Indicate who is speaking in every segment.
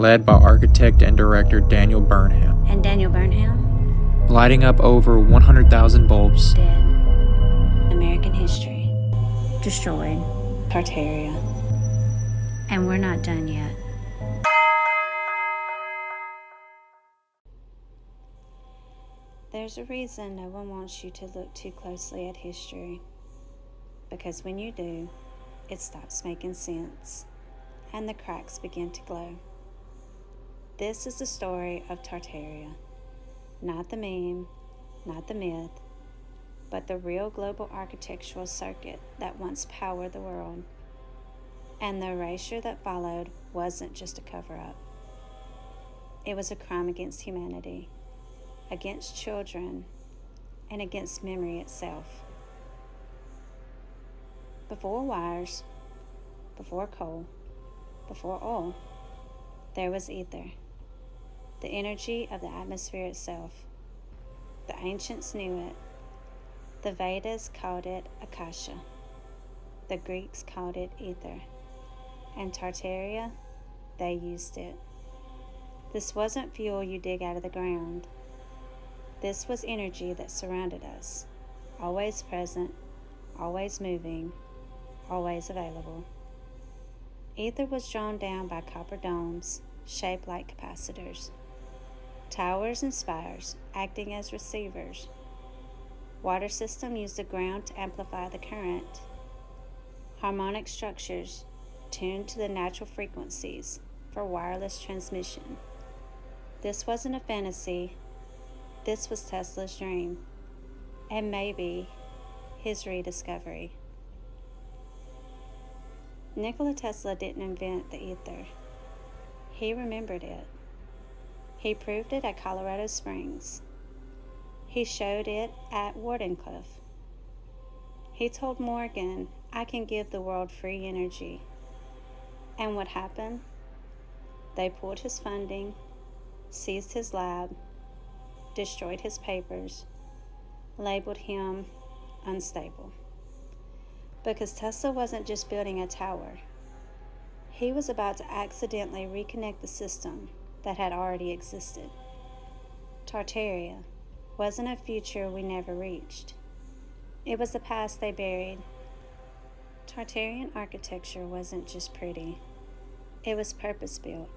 Speaker 1: led by architect and director Daniel Burnham.
Speaker 2: And Daniel Burnham?
Speaker 1: Lighting up over 100,000 bulbs.
Speaker 2: Dead. American history. Destroyed. Tartaria. And we're not done yet. There's a reason no one wants you to look too closely at history. Because when you do, it stops making sense, and the cracks begin to glow. This is the story of Tartaria. Not the meme, not the myth, but the real global architectural circuit that once powered the world. And the erasure that followed wasn't just a cover-up. It was a crime against humanity, against children, and against memory itself. Before wires, before coal, before oil, there was ether, the energy of the atmosphere itself. The ancients knew it. The Vedas called it Akasha. The Greeks called it ether. And Tartaria, they used it. This wasn't fuel you dig out of the ground. This was energy that surrounded us, always present, always moving, always available. Ether was drawn down by copper domes, shaped like capacitors. Towers and spires acting as receivers. Water system used the ground to amplify the current. Harmonic structures tuned to the natural frequencies for wireless transmission. This wasn't a fantasy. This was Tesla's dream, and maybe his rediscovery. Nikola Tesla didn't invent the ether. He remembered it. He proved it at Colorado Springs. He showed it at Wardenclyffe. He told Morgan, "I can give the world free energy." And what happened? They pulled his funding, seized his lab, destroyed his papers, labeled him unstable. Because Tesla wasn't just building a tower. He was about to accidentally reconnect the system that had already existed. Tartaria wasn't a future we never reached. It was the past they buried. Tartarian architecture wasn't just pretty. It was purpose-built.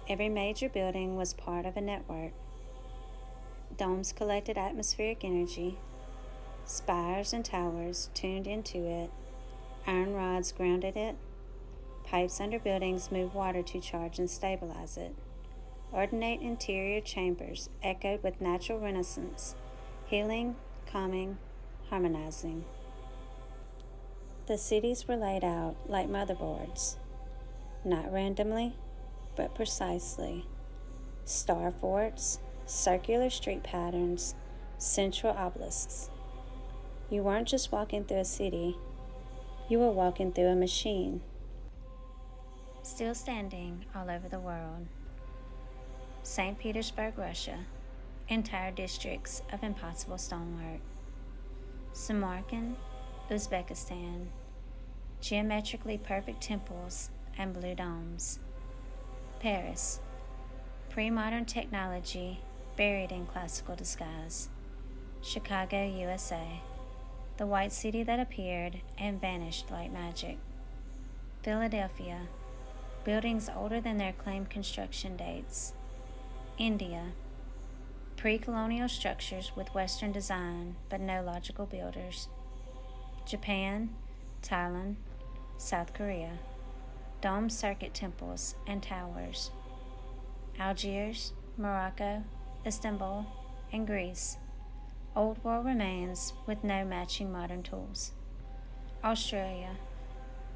Speaker 2: Every major building was part of a network. Domes collected atmospheric energy. Spires and towers tuned into it. Iron rods grounded it. Pipes under buildings moved water to charge and stabilize it. Ornate interior chambers echoed with natural renaissance, healing, calming, harmonizing. The cities were laid out like motherboards, not randomly, but precisely. Star forts, circular street patterns, central obelisks. You weren't just walking through a city, you were walking through a machine. Still standing all over the world. St. Petersburg, Russia, entire districts of impossible stonework. Samarkand, Uzbekistan, geometrically perfect temples and blue domes. Paris, pre-modern technology buried in classical disguise. Chicago, USA, the white city that appeared and vanished like magic. Philadelphia, buildings older than their claimed construction dates. India, pre-colonial structures with Western design but no logical builders. Japan, Thailand, South Korea, domed circuit temples and towers. Algiers, Morocco, Istanbul, and Greece, old world remains with no matching modern tools. Australia,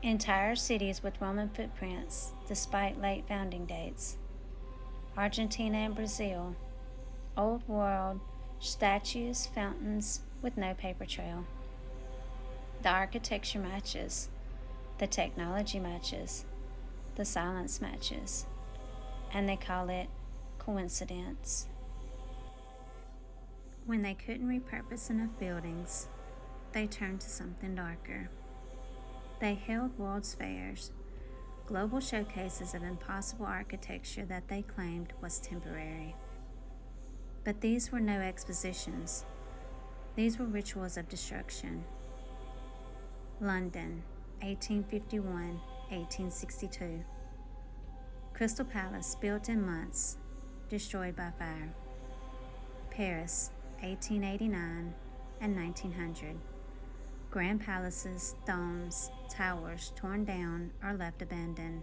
Speaker 2: entire cities with Roman footprints despite late founding dates. Argentina and Brazil, old world, statues, fountains with no paper trail. The architecture matches, the technology matches, the silence matches, and they call it coincidence. When they couldn't repurpose enough buildings, they turned to something darker. They held world's fairs, global showcases of impossible architecture that they claimed was temporary. But these were no expositions. These were rituals of destruction. London, 1851-1862. Crystal Palace, built in months, destroyed by fire. Paris, 1889 and 1900. Grand palaces, domes, towers torn down or left abandoned.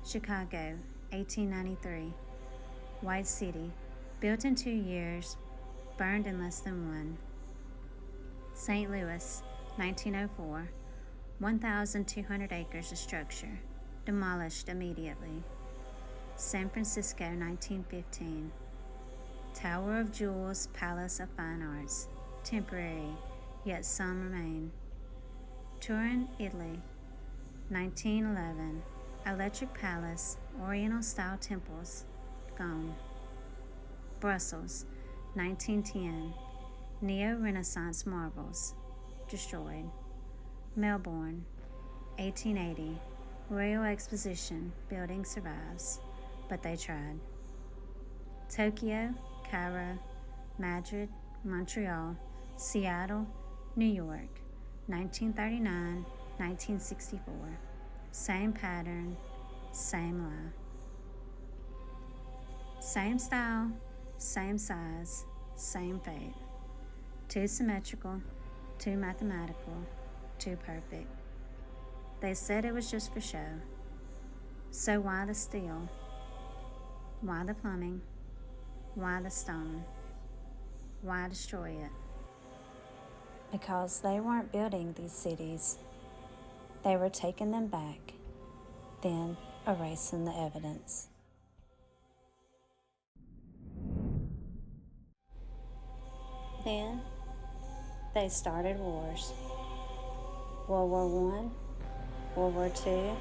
Speaker 2: Chicago, 1893. White City, built in 2 years, burned in less than one. St. Louis, 1904. 1,200 acres of structure, demolished immediately. San Francisco, 1915. Tower of Jewels, Palace of Fine Arts, temporary, yet some remain. Turin, Italy, 1911. Electric Palace, Oriental-style temples, gone. Brussels, 1910. Neo-Renaissance marvels, destroyed. Melbourne, 1880. Royal Exposition building survives, but they tried. Tokyo, Cairo, Madrid, Montreal, Seattle, New York, 1939, 1964. Same pattern, same lie. Same style, same size, same fate. Too symmetrical, too mathematical, too perfect. They said it was just for show. So why the steel? Why the plumbing? Why the stone? Why destroy it? Because they weren't building these cities. They were taking them back, then erasing the evidence. Then they started wars. World War I, World War II,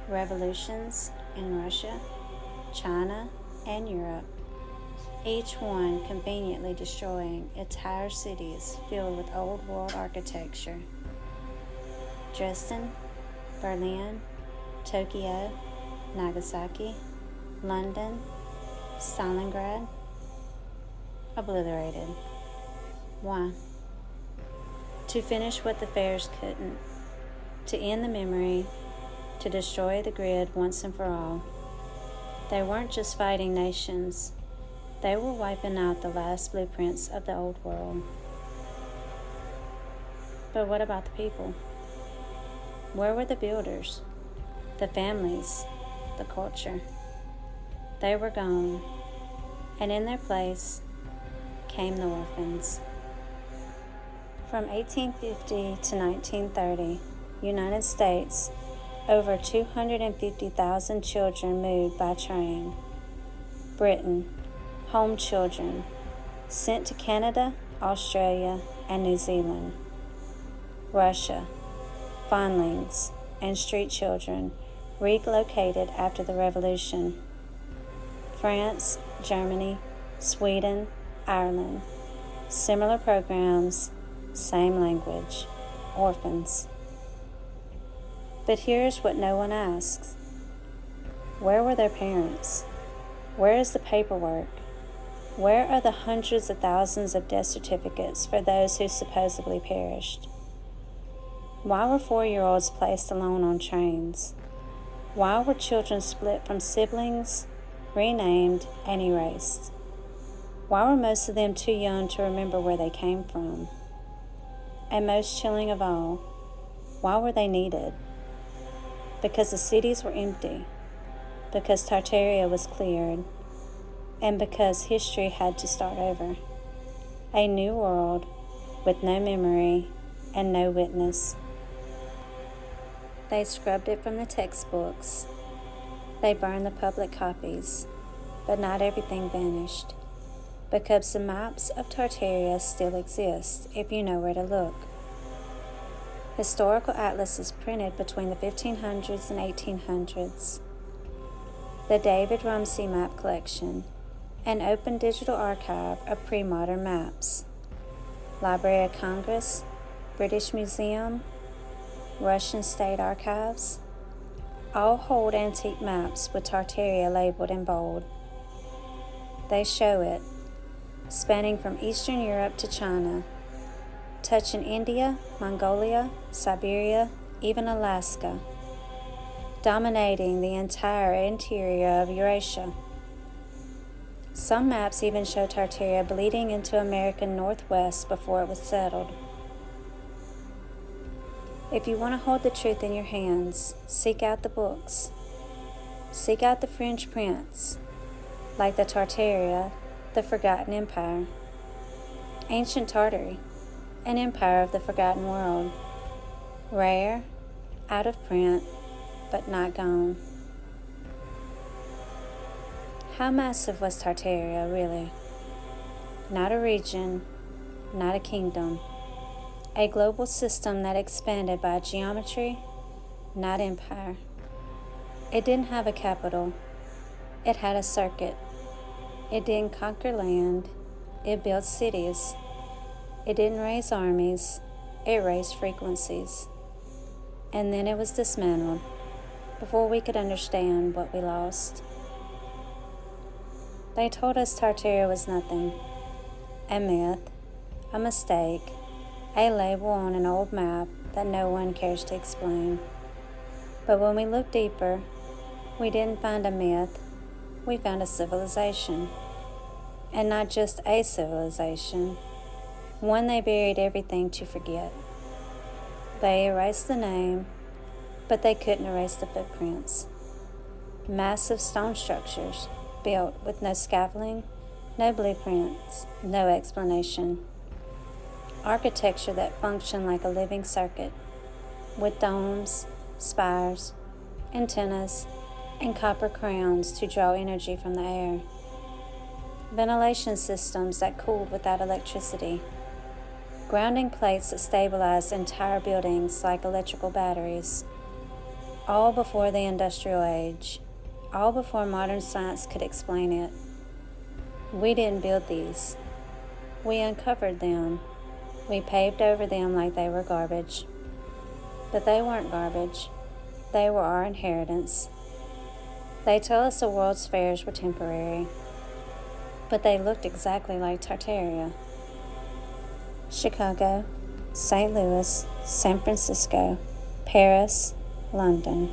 Speaker 2: revolutions in Russia, China, and Europe, each one conveniently destroying entire cities filled with old world architecture. Dresden, Berlin, Tokyo, Nagasaki, London, Stalingrad, obliterated. Why? To finish what the fairs couldn't, to end the memory, to destroy the grid once and for all. They weren't just fighting nations, they were wiping out the last blueprints of the old world. But what about the people? Where were the builders, the families, the culture? They were gone, and in their place came the orphans. From 1850 to 1930, United States, over 250,000 children moved by train. Britain, home children, sent to Canada, Australia, and New Zealand. Russia, fondlings and street children relocated after the revolution. France, Germany, Sweden, Ireland, similar programs, same language, orphans. But here's what no one asks. Where were their parents? Where is the paperwork? Where are the hundreds of thousands of death certificates for those who supposedly perished? Why were 4-year-olds placed alone on trains? Why were children split from siblings, renamed, and erased? Why were most of them too young to remember where they came from? And most chilling of all, why were they needed? Because the cities were empty, because Tartaria was cleared, and because history had to start over. A new world with no memory and no witness. They scrubbed it from the textbooks. They burned the public copies, but not everything vanished, because the maps of Tartaria still exist if you know where to look. Historical atlases printed between the 1500s and 1800s. The David Rumsey Map Collection, an open digital archive of pre-modern maps. Library of Congress, British Museum, Russian State Archives, All hold antique maps with Tartaria labeled in bold. They show it, spanning from Eastern Europe to China, touching India, Mongolia, Siberia, even Alaska, dominating the entire interior of Eurasia. Some maps even show Tartaria bleeding into American Northwest before it was settled. If you want to hold the truth in your hands, seek out the books. Seek out the French prints, like the Tartaria, the Forgotten Empire. Ancient Tartary, an empire of the forgotten world. Rare, out of print, but not gone. How massive was Tartaria, really? Not a region, not a kingdom. A global system that expanded by geometry, not empire. It didn't have a capital. It had a circuit. It didn't conquer land. It built cities. It didn't raise armies. It raised frequencies. And then it was dismantled before we could understand what we lost. They told us Tartaria was nothing. A myth, a mistake, a label on an old map that no one cares to explain. But when we looked deeper, we didn't find a myth, we found a civilization. And not just a civilization, one they buried everything to forget. They erased the name, but they couldn't erase the footprints. Massive stone structures built with no scaffolding, no blueprints, no explanation. Architecture that functioned like a living circuit, with domes, spires, antennas, and copper crowns to draw energy from the air. Ventilation systems that cooled without electricity. Grounding plates that stabilized entire buildings like electrical batteries. All before the industrial age. All before modern science could explain it. We didn't build these. We uncovered them. We paved over them like they were garbage. But they weren't garbage. They were our inheritance. They tell us the world's fairs were temporary, but they looked exactly like Tartaria. Chicago, St. Louis, San Francisco, Paris, London.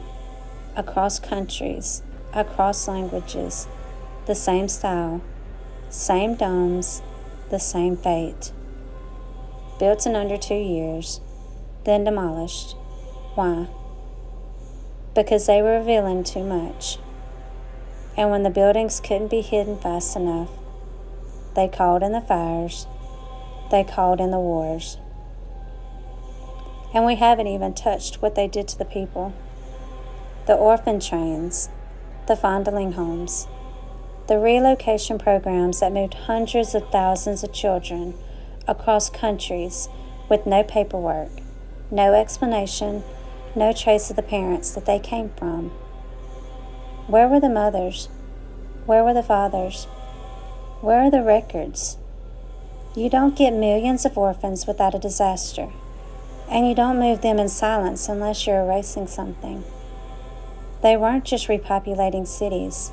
Speaker 2: Across countries, across languages, the same style, same domes, the same fate. Built in under 2 years, then demolished. Why? Because they were revealing too much. And when the buildings couldn't be hidden fast enough, they called in the fires, they called in the wars. And we haven't even touched what they did to the people. The orphan trains, the fondling homes, the relocation programs that moved hundreds of thousands of children across countries with no paperwork, no explanation, no trace of the parents that they came from. Where were the mothers? Where were the fathers? Where are the records? You don't get millions of orphans without a disaster, and you don't move them in silence unless you're erasing something. They weren't just repopulating cities.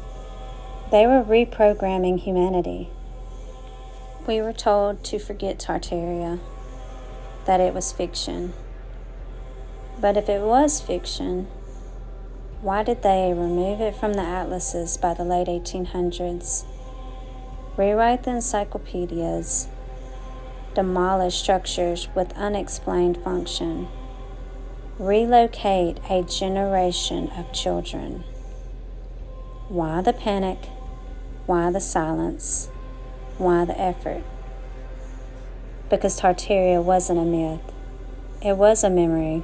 Speaker 2: They were reprogramming humanity. We were told to forget Tartaria, that it was fiction. But if it was fiction, why did they remove it from the atlases by the late 1800s, rewrite the encyclopedias, demolish structures with unexplained function, relocate a generation of children? Why the panic? Why the silence? Why the effort? Because Tartaria wasn't a myth. It was a memory.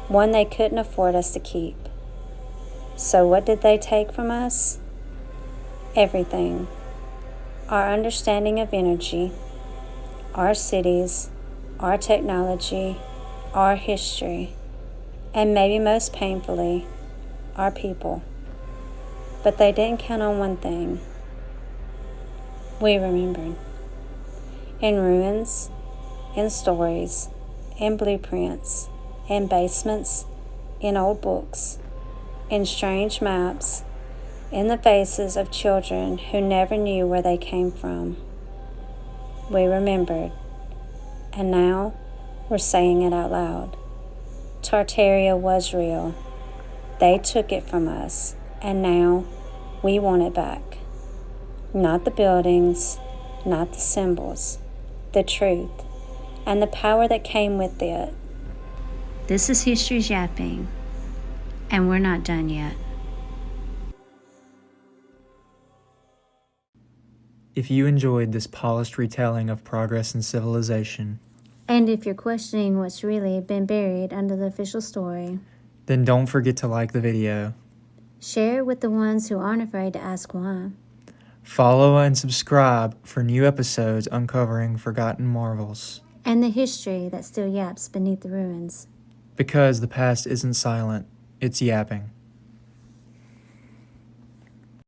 Speaker 2: One they couldn't afford us to keep. So what did they take from us? Everything. Our understanding of energy, our cities, our technology, our history, and maybe most painfully, our people. But they didn't count on one thing. We remembered. In ruins, in stories, in blueprints, in basements, in old books, in strange maps, in the faces of children who never knew where they came from. We remembered, and now we're saying it out loud. Tartaria was real. They took it from us, and now we want it back. Not the buildings, not the symbols, the truth, and the power that came with it. This is History's Yapping, and we're not done yet.
Speaker 1: If you enjoyed this polished retelling of progress and civilization,
Speaker 2: And if you're questioning what's really been buried under the official story,
Speaker 1: then don't forget to like the video,
Speaker 2: share it with the ones who aren't afraid to ask why.
Speaker 1: follow and subscribe for new episodes uncovering forgotten marvels.
Speaker 2: And the history that still yaps beneath the ruins.
Speaker 1: Because the past isn't silent, it's yapping.